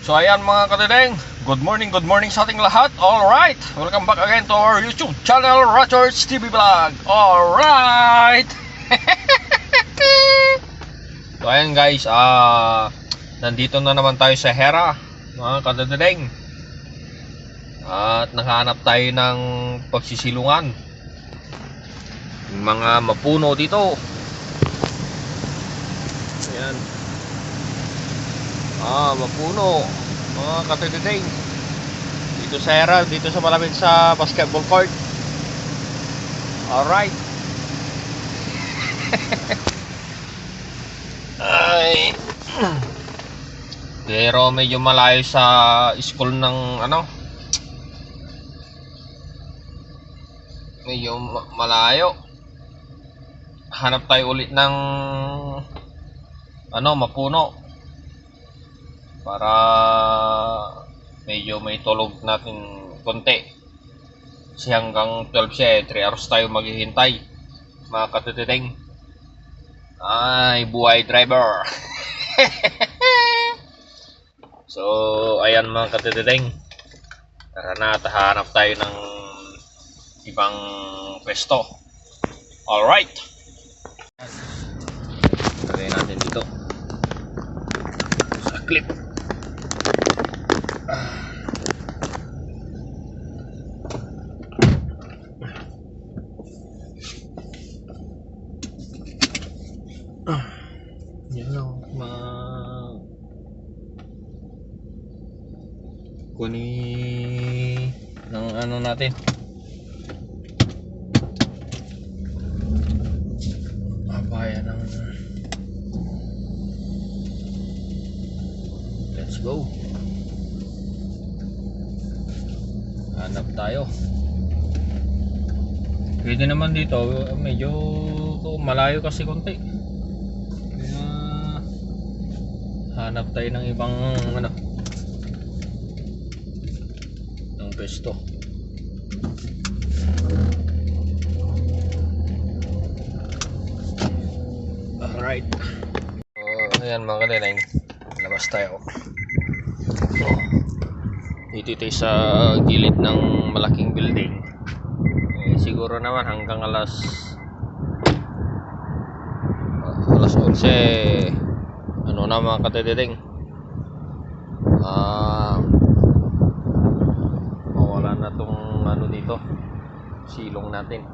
So ayan mga kadedeng, good morning sa ating lahat. Alright, welcome back again to our YouTube channel, Rachards TV Vlog. Alright. So ayan guys, nandito na naman tayo sa Hera mga kadedeng. At nakahanap tayo ng pagsisilungan, mga mapuno dito. Ayan, mapuno mga katididing dito sa Hera, dito sa malapit sa basketball court. Alright. Ay, pero medyo malayo sa school ng medyo malayo. Hanap tayo ulit ng mapuno para medyo may tulog natin konti. Kasi hanggang 12 siya, 3 hours tayo maghihintay mga katutudeng. Ay, buhay driver. So ayan mga katutudeng, tara na at hanap tayo ng ibang pwesto. Alright, lagay natin dito sa clip. Yan lang kunin ng natin. Abayan ng let's go. Hanap tayo. Pwede naman dito, medyo malayo kasi konti. Kaya hanap tayo ng ibang ng pwesto. Alright. So ayan mga kanilang, labas tayo. So, dito tayo sa gilid ng malaking building. Siguro naman hanggang alas 11 na mga katididing, mawala na tong dito, silong natin.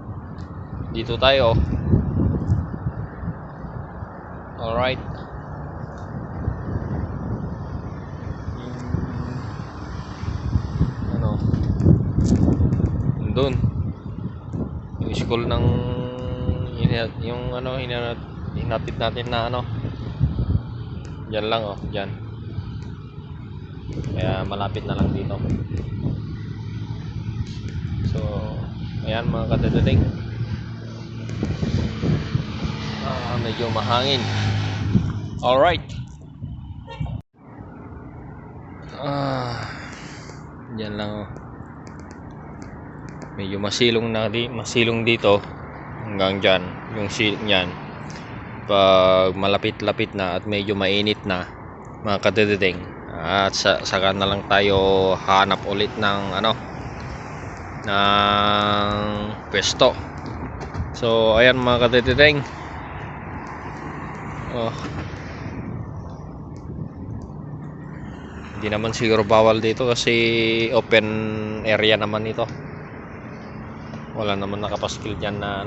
Dito tayo. Alright. Doon yung school ng hinatid natin na dyan lang, dyan. Kaya malapit na lang dito. So ayan mga katididing, medyo mahangin. Alright. Dyan lang, medyo masilong dito hanggang dyan yung silong yan. Pag malapit-lapit na at medyo mainit na mga katididing, at saka na lang tayo hanap ulit ng ng pwesto. So ayan mga katididing, hindi naman siguro bawal dito kasi open area naman ito. Wala naman nakapaskil dyan na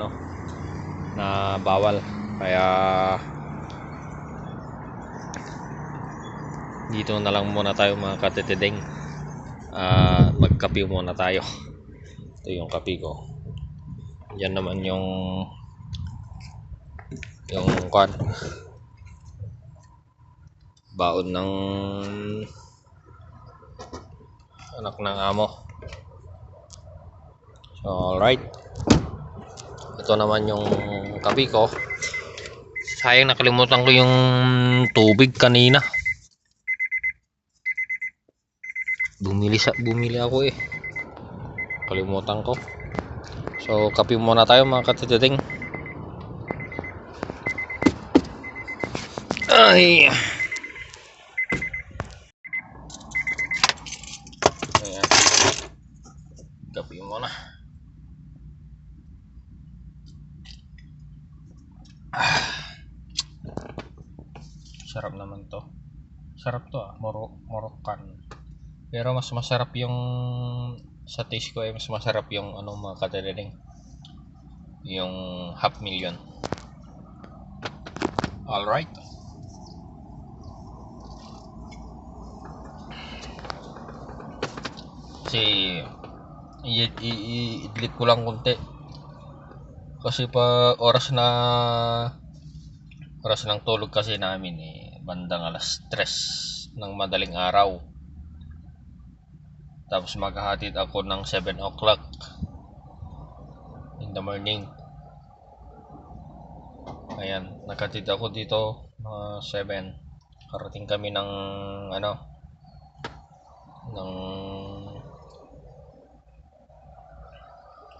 na bawal. Kaya dito na lang muna tayo mga katitiding. Magkape muna tayo. Ito yung kape ko. Yan naman yung baon ng anak ng amo. So alright, ito naman yung kape ko. Sayang, nakalimutan ko yung tubig kanina. Bumili ako kalimutan ko. So kape muna tayo mga katitiding. Ay, Ayan. Kape mo na. Sarap naman to. Sarap to Moroccan. Pero mas masarap yung sa taste ko mas masarap yung mga kadalaling. Yung half million. Alright. Kasi i-idlit ko lang konti. Kasi pa oras ng tulog kasi namin bandang alas 3 ng madaling araw. Tapos maghahatid ako ng 7 o'clock in the morning. Ayan, naghatid ako dito 7. Karating kami ng ng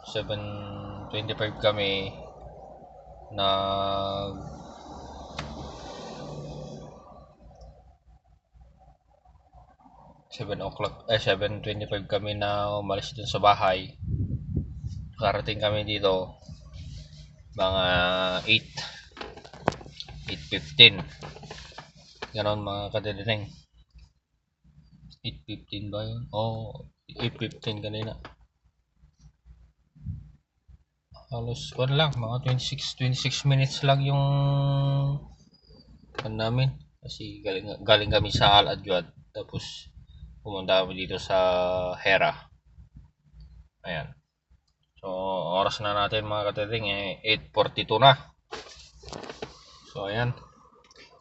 7:25 kami na 7:25 kami na umalis dun sa bahay. Karating kami dito mga 8:15. Ganon mga kadedeng. 8:15 ba yun? 8:15 kanina. Halos lang, mga 26 minutes lang yung namin. Kasi galing kami sa Al Adjad. Tapos pumunta kami dito sa Hera. Ayan. So, oras na natin mga kateding 8:42 na. So, ayan.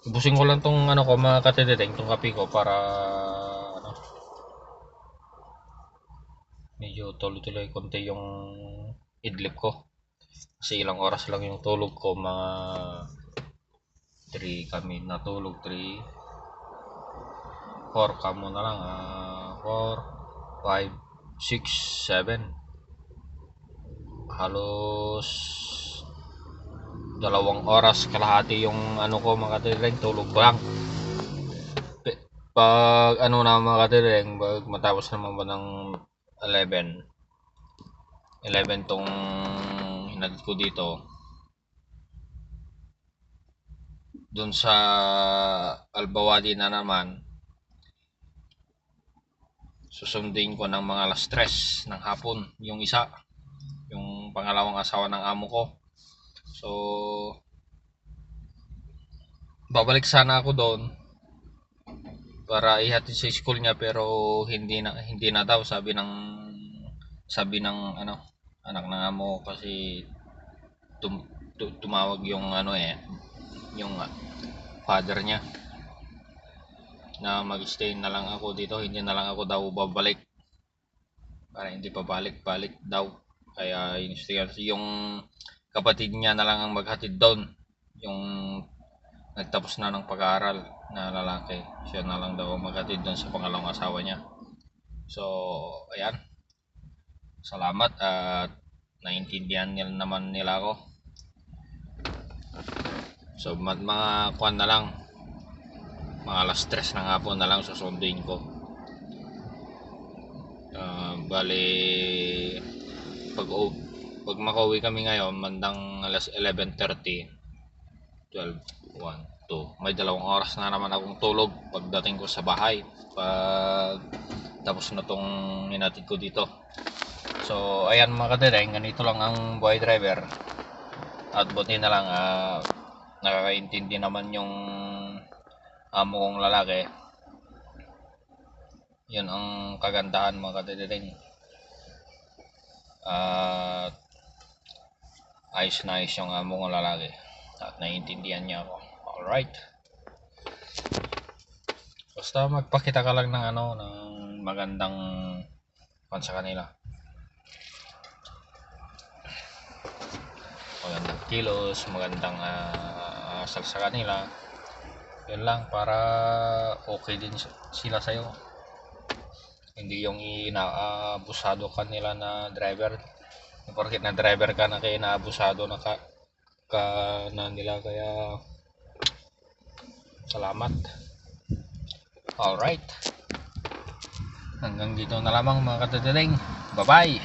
Ibusin ko lang tong ko mga kateding, tong kape ko para medyo tuloy-tuloy konti yung idlip ko. Kasi ilang oras lang yung tulog ko, mga 3 kami natulog, 3 4 kamo na lang 4 5 6 7 halos 2 oras kalahati yung ko mga katedeng, tulog lang. Pag na mga katedeng, pag matapos naman ba ng 11 tong hinatid ko dito dun sa Albawadi na naman, susundin ko ng mga alas 3 ng hapon yung pangalawang asawa ng amo ko. So babalik sana ako doon para ihatid sa school niya, pero hindi na daw, sabi ng anak ng amo, kasi tumawag yung yung father niya na mag-stay na lang ako dito, hindi na lang ako daw babalik, para hindi pa balik daw. Kaya yung kapatid niya na lang ang maghatid doon, yung nagtapos na ng pag-aaral na lalaki, siya na lang daw maghatid doon sa pangalawang asawa niya. So ayan, salamat at naintindihan naman nila ako. So mga kuan na lang, mga alas 3 ng hapon na lang susunduin ko. Bali pag makauwi kami ngayon bandang alas 11:30, 12, 1, 2, may 2 oras na naman akong tulog pagdating ko sa bahay, pag tapos na tong hinatid ko dito. So ayan mga kadedeng, ganito lang ang buhay driver. At buti na lang nakakaintindi naman yung amo kong lalaki. Yun ang kagandahan mga kadedeng. Ayos na ayos yung amo kong lalaki at naiintindihan niya ako. Alright, basta magpakita ka lang ng ng magandang sa kanila, magandang kilos, magandang asal sa kanila. Yun lang, para okay din sila sa'yo. Hindi yung inaabusado ka nila na driver. Porket na driver ka na, kaya inaabusado na ka na nila. Kaya salamat. Alright. hanggang dito na lamang mga katiting. Bye bye.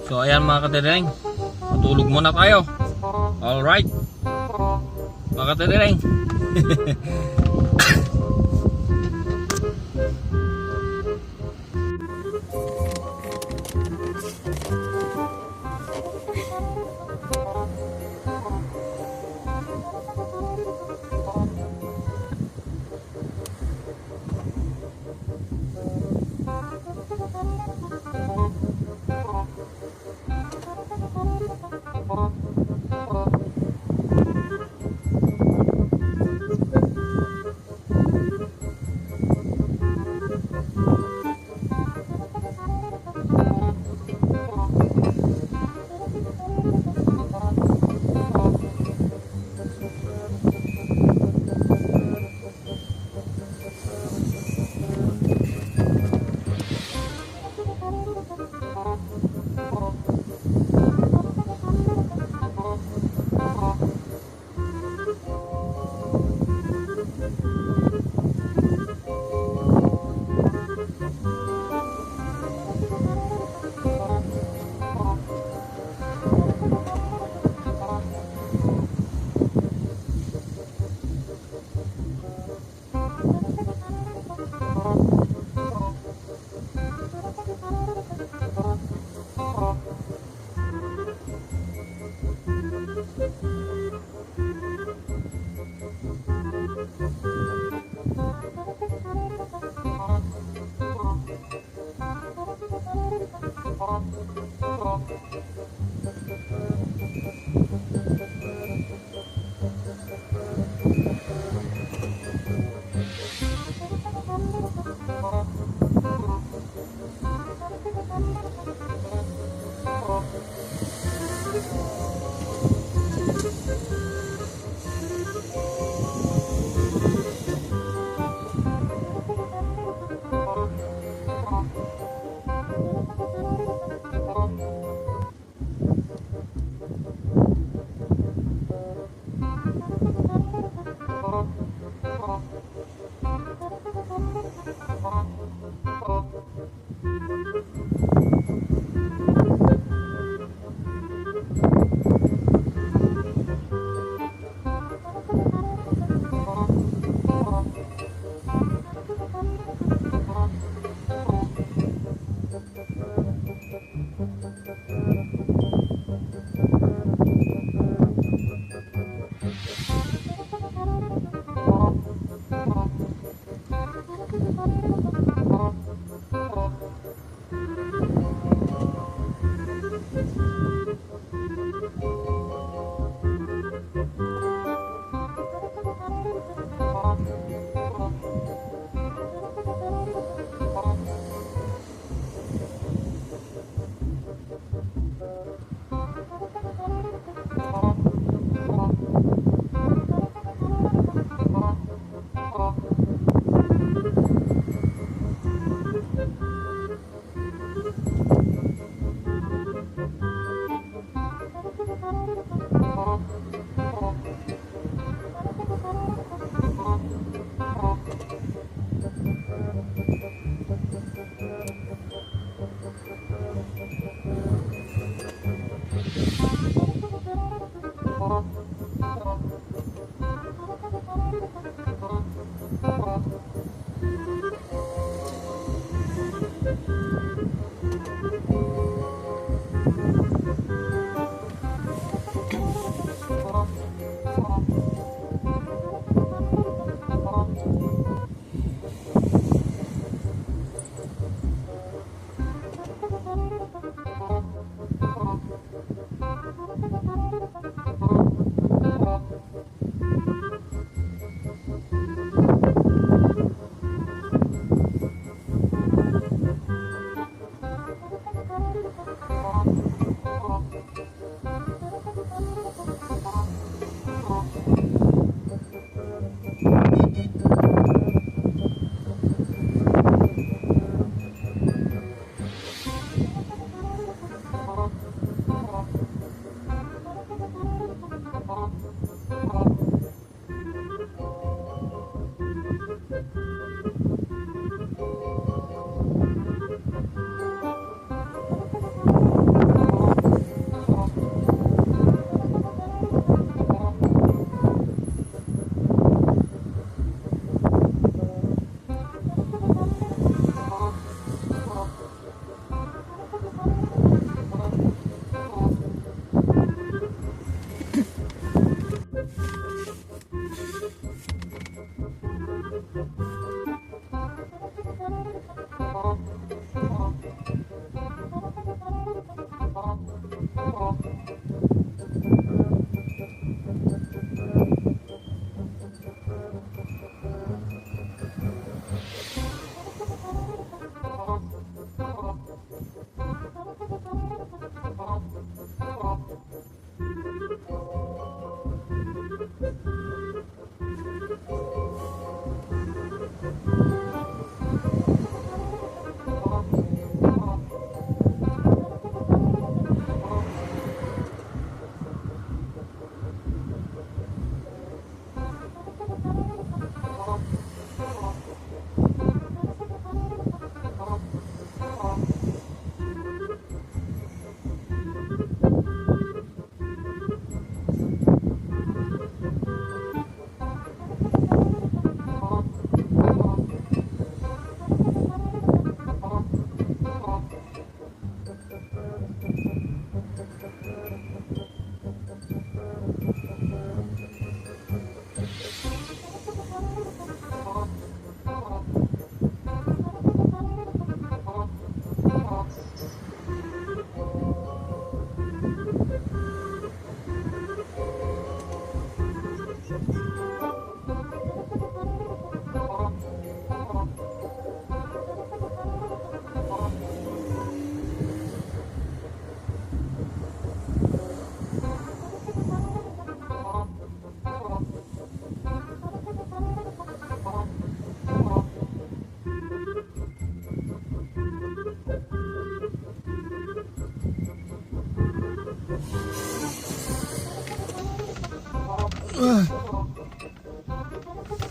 So ayan mga katiting, matulog muna tayo. Alright mga katiting.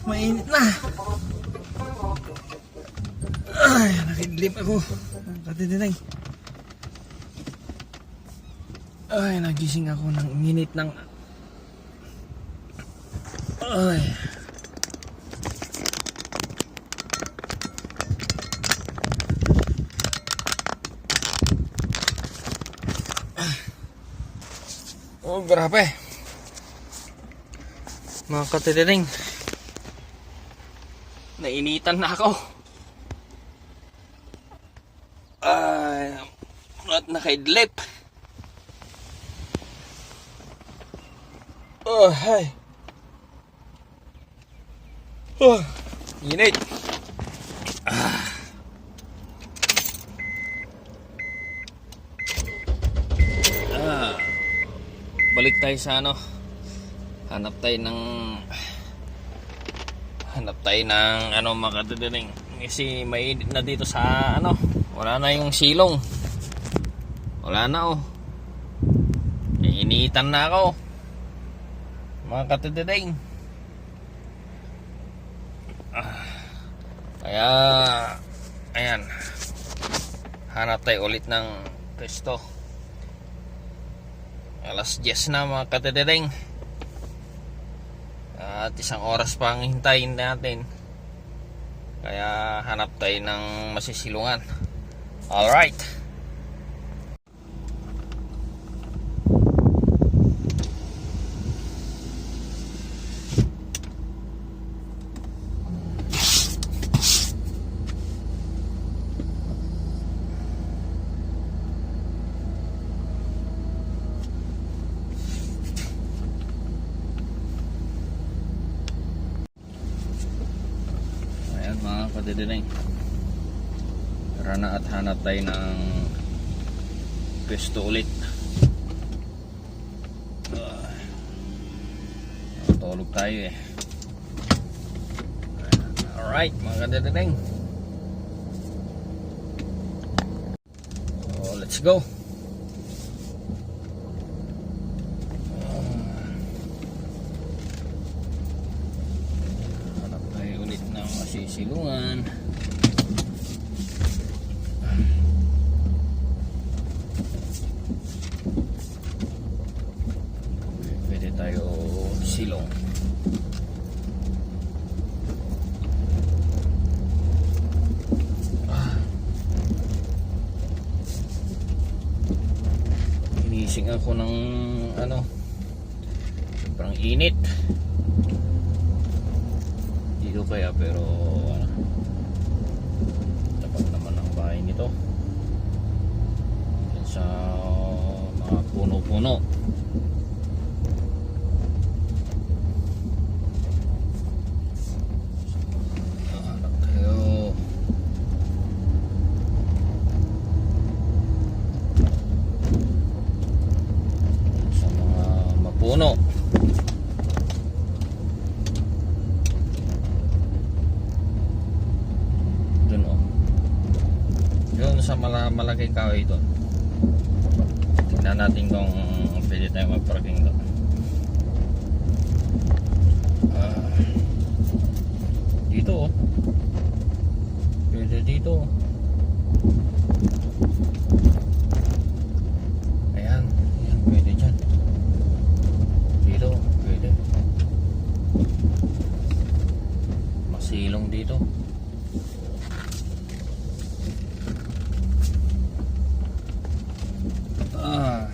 Mainit na. Ay, nakidlip ako. Katitinig. Ay, nagising ako ng minute ng... Ay. Oh, grabe. Mga katitinig. Nainitan na ako. Ay, at nakaidlip. Oh, hay. Oh, init. Balik tayo sa ano. Hanap tayo ng ano mga katitinig. Kasi mainit na dito sa ano. Wala na yung silong. Wala na oh. Iniitan na ako. Mga katitinig. Kaya ayan. Hanap tayo ulit ng pwesto. Alas 10 na mga katitinig. At isang oras pa ang hintayin natin. Kaya hanap tayo ng masisilungan. Alright. Mga katitinig, tara na at hanap tayo ng pwesto ulit. Tulog tayo eh. Alright mga katitinig, so let's go. Silungan. Pwede tayo silong. Inising ako ng ano, sobrang init dito kaya, pero tapat naman ang bahay nito. Yan sa mga puno puno-puno. Hanap tayo. Sa mga mapuno. Dun oh. Yun sa malaking kahoy doon. Tingnan natin kung pwede tayo mag-parking doon. Dito oh. Pwede dito. Ayan. Ayan, pwede dyan. Dito, pwede. Masilong dito. Alright.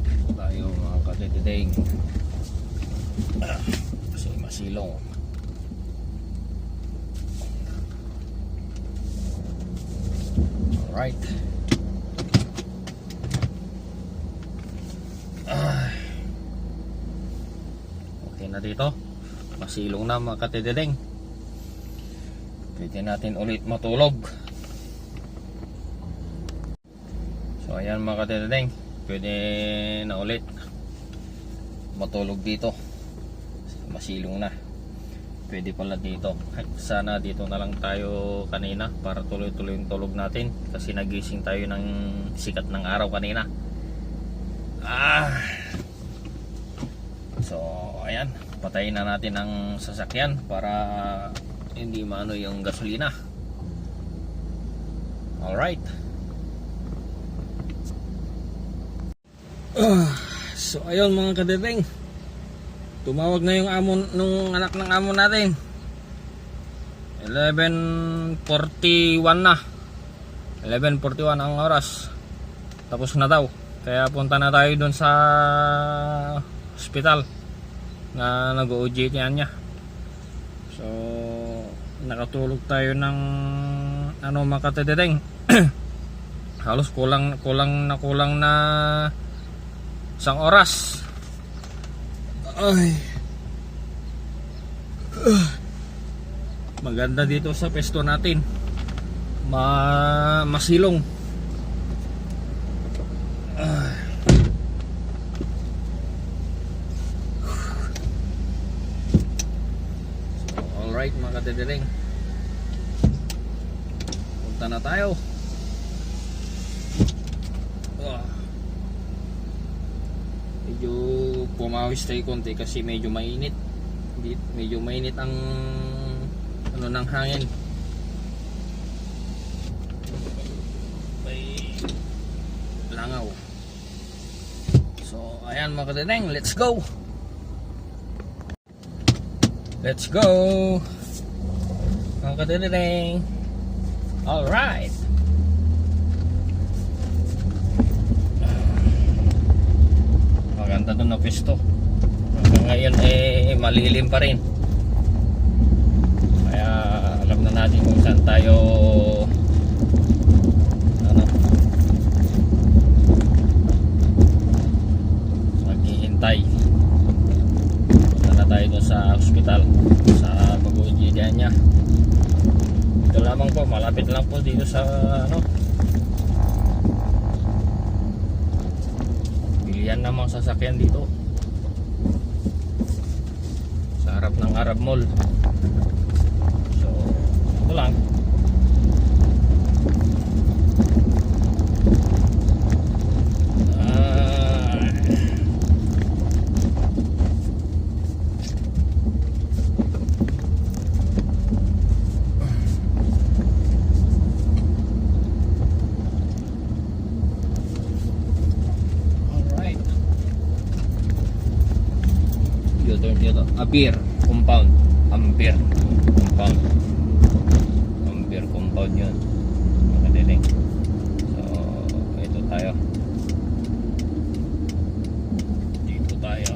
Dito tayo mga katitideng. Kasi masilong. Alright. Okay na dito. Masilong na mga katidideng. Pwede natin ulit matulog. So ayan mga katidideng, pwede na ulit matulog dito. Masilong na. Pwede pala dito. Sana dito na lang tayo kanina para tuloy-tuloy yung tulog natin. Kasi nagising tayo ng sikat ng araw kanina. So ayan, patayin na natin ang sasakyan para hindi maano yung gasolina. Alright. So ayun mga kadeteng, tumawag na yung amo nung anak ng amo natin. 11:41 na. 11:41 ang oras. Tapos na daw. Kaya punta na tayo doon sa hospital na nag-OJT niya. So nakatulog tayo ng ano mga katideng. Halos kulang na isang oras. Ay. Maganda dito sa pesto natin. Masilong. Alright mga katideng, punta na tayo. Medyo pumawis tayo konti kasi medyo mainit. Medyo mainit ang ano ng hangin. May langaw. So ayan mga katideng, let's go. Let's go mga katideng. Alright. Maganda doon na pwesto. Hanggang ngayon malilim pa rin. Kaya alam na natin kung saan tayo maghihintay. Punta na tayo doon sa hospital, sa mag-ujidian niya. Ito lamang po, malapit lang po dito sa bilihan ng mga sasakyan dito sa harap ng Arab Mall. So ito lang. Ampere compound. Ampere compound. Ampere compound yun. Makadiling. So ito tayo. Dito tayo.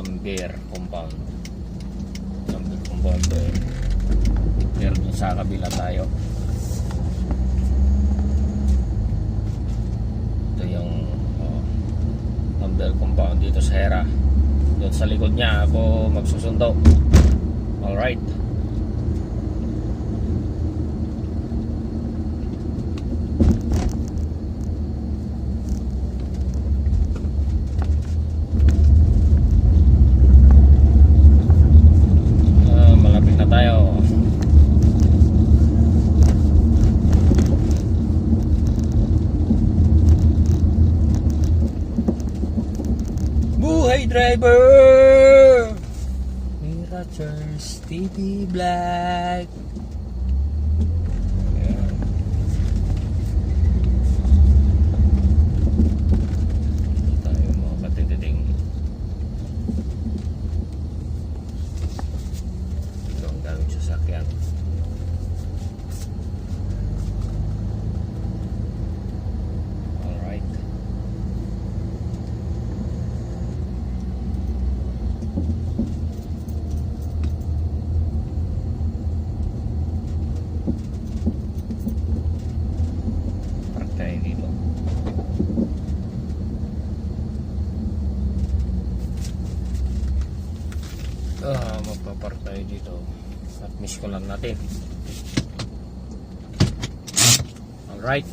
Amber compound. Amber compound to eh. Pero dun sa kabila tayo. Ito yung Amber compound dito sa Hera. Doon sa likod niya ako magsusundo. Alright. Malapit na tayo. Buhay driver! Mirachers TV Black. Ayan. Ito tayo mga katititing. Ito ang daming sasakyan. Alright. Park tayo dito. Magpapark tayo dito at miss ko lang natin. Alright.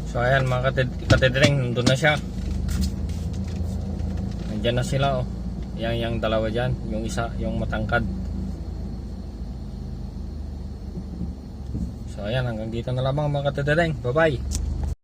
So ayan mga katitring, nandun na siya. Nandyan na sila oh. Yang dalawa dyan, yung isa, yung matangkad. So ayan, hanggang dito na lamang mga katitring. Bye bye.